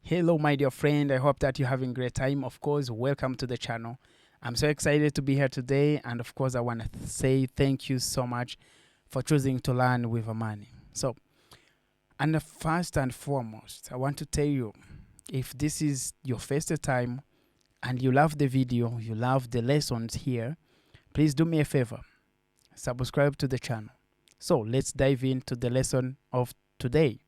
Hello, my dear friend. I hope that you're having a great time. Of course, welcome to the channel. I'm so excited to be here today. And of course, I want to say thank you so much for choosing to learn with Amani. And first and foremost, I want to tell you if this is your first time and you love the video, you love the lessons here, please do me a favor, subscribe to the channel. So let's dive into the lesson of today.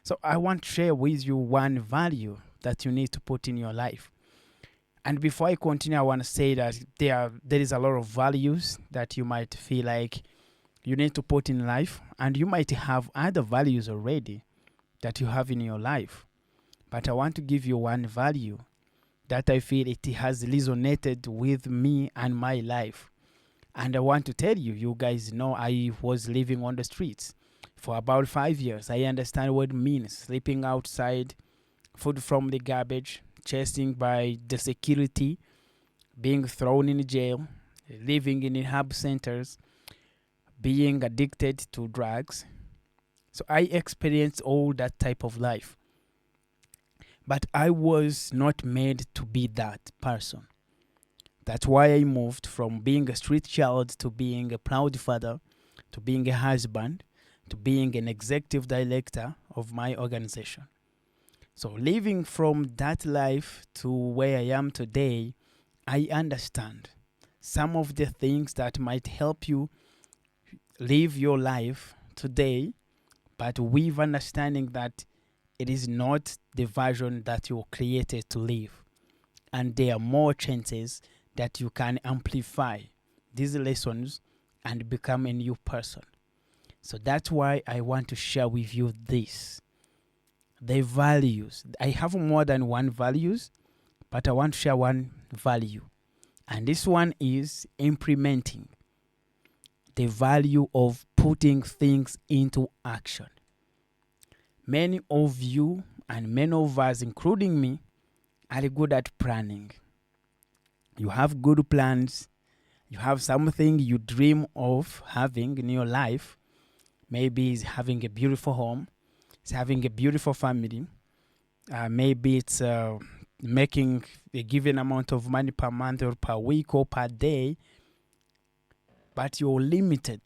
So I want to share with you one value that you need to put in your life. And before I continue, I want to say that there is a lot of values that you might feel like you need to put in life, and you might have other values already that you have in your life. But I want to give you one value that I feel it has resonated with me and my life. And I want to tell you, you guys know I was living on the streets for about 5 years. I understand what it means sleeping outside, food from the garbage, chasing by the security, being thrown in jail, living in rehab centers, being addicted to drugs. So I experienced all that type of life. But I was not made to be that person. That's why I moved from being a street child to being a proud father, to being a husband, to being an executive director of my organization. So living from that life to where I am today, I understand some of the things that might help you live your life today, but with understanding that it is not the version that you were created to live. And there are more chances that you can amplify these lessons and become a new person. So that's why I want to share with you this. The values. I have more than one values, but I want to share one value. And this one is implementing. The value of putting things into action. Many of you and many of us, including me, are good at planning. You have good plans. You have something you dream of having in your life. Maybe it's having a beautiful home. It's having a beautiful family. Maybe it's making a given amount of money per month or per week or per day. But you're limited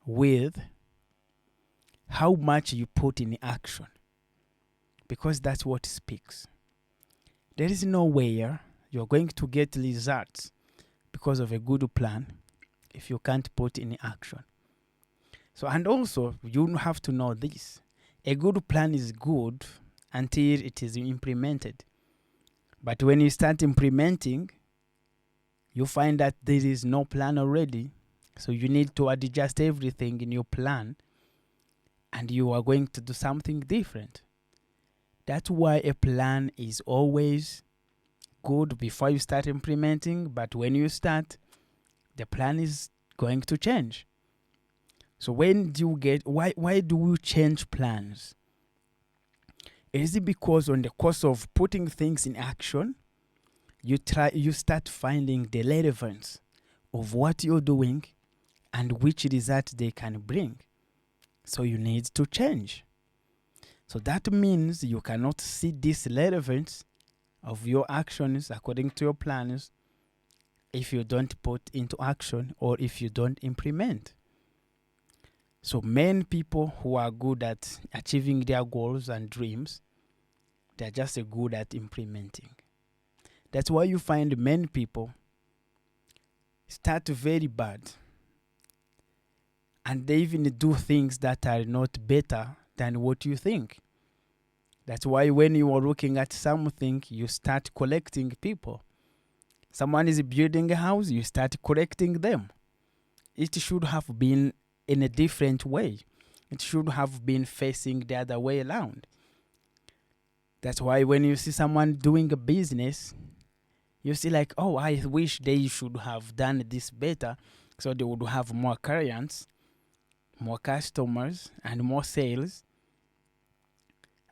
with how much you put in action. Because that's what speaks. There is nowhere you're going to get results because of a good plan if you can't put in action. So, and also, you have to know this. A good plan is good until it is implemented. But when you start implementing, you find that there is no plan already. So you need to adjust everything in your plan, and you are going to do something different. That's why a plan is always good before you start implementing, but when you start, the plan is going to change. So when do you get why do you change plans? Is it because on the course of putting things in action, you start finding the relevance of what you're doing and which result they can bring. So you need to change. So that means you cannot see this relevance of your actions according to your plans if you don't put into action or if you don't implement. So many people who are good at achieving their goals and dreams, they're just good at implementing. That's why you find many people start very bad and they even do things that are not better than what you think. That's why when you are looking at something, you start collecting people. Someone is building a house, you start correcting them. It should have been in a different way. It should have been facing the other way around. That's why when you see someone doing a business, you see like, oh, I wish they should have done this better so they would have more clients, more customers, and more sales.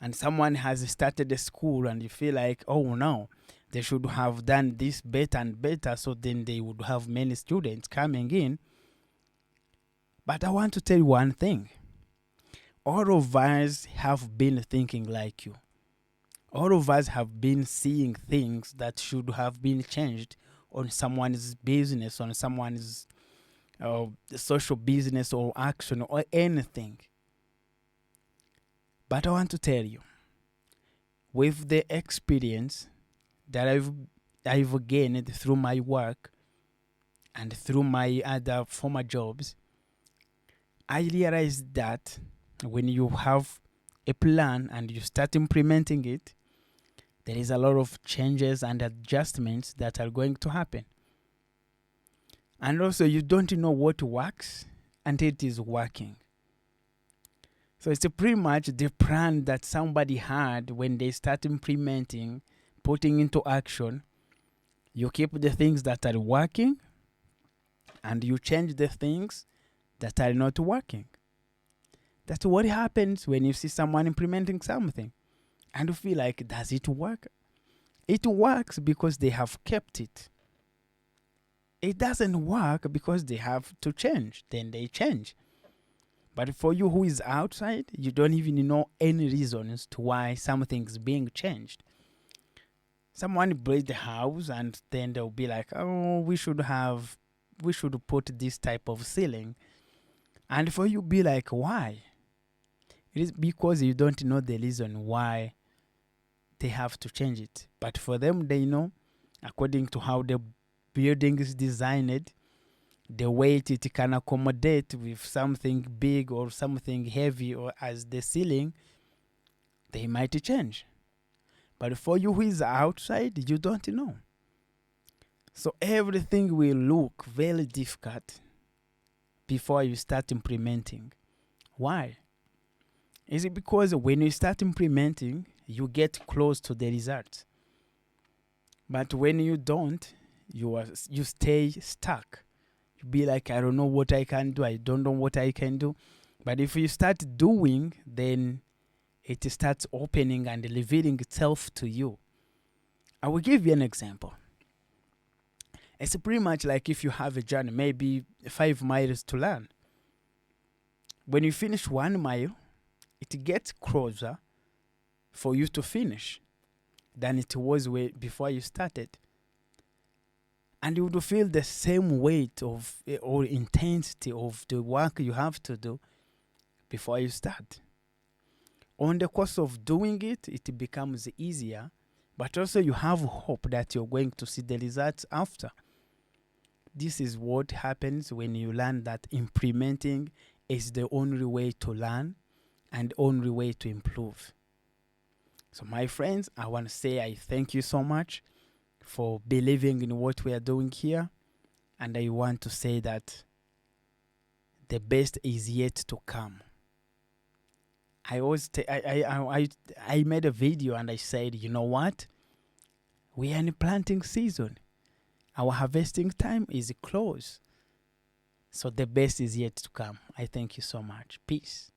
And someone has started a school and you feel like, oh no, they should have done this better and better so then they would have many students coming in. But I want to tell you one thing. All of us have been thinking like you. All of us have been seeing things that should have been changed on someone's business, on someone's social business or action or anything. But I want to tell you, with the experience that I've gained through my work and through my other former jobs, I realized that when you have a plan and you start implementing it, there is a lot of changes and adjustments that are going to happen. And also, you don't know what works until it is working. So it's pretty much the plan that somebody had when they start implementing, putting into action. You keep the things that are working and you change the things that are not working. That's what happens when you see someone implementing something and you feel like, does it work? It works because they have kept it. It doesn't work because they have to change. Then they change. But for you who is outside, you don't even know any reasons to why something's being changed. Someone built the house and then they'll be like, oh, we should put this type of ceiling. And for you be like, why? It is because you don't know the reason why they have to change it. But for them, they know, according to how the building is designed, the weight it can accommodate with something big or something heavy or as the ceiling, they might change. But for you who is outside, you don't know. So everything will look very difficult before you start implementing. Why? Is it because when you start implementing, you get close to the results? But when you don't, you stay stuck. You be like, I don't know what I can do. I don't know what I can do. But if you start doing, then it starts opening and revealing itself to you. I will give you an example. It's pretty much like if you have a journey, maybe 5 miles to learn. When you finish 1 mile, it gets closer for you to finish than it was before you started. And you would feel the same weight of or intensity of the work you have to do before you start. On the course of doing it, it becomes easier, but also you have hope that you're going to see the results after. This is what happens when you learn that implementing is the only way to learn and only way to improve. So my friends, I want to say I thank you so much for believing in what we are doing here. And I want to say that the best is yet to come. I made a video and I said, you know what? We are in planting season. Our harvesting time is close. So the best is yet to come. I thank you so much. Peace.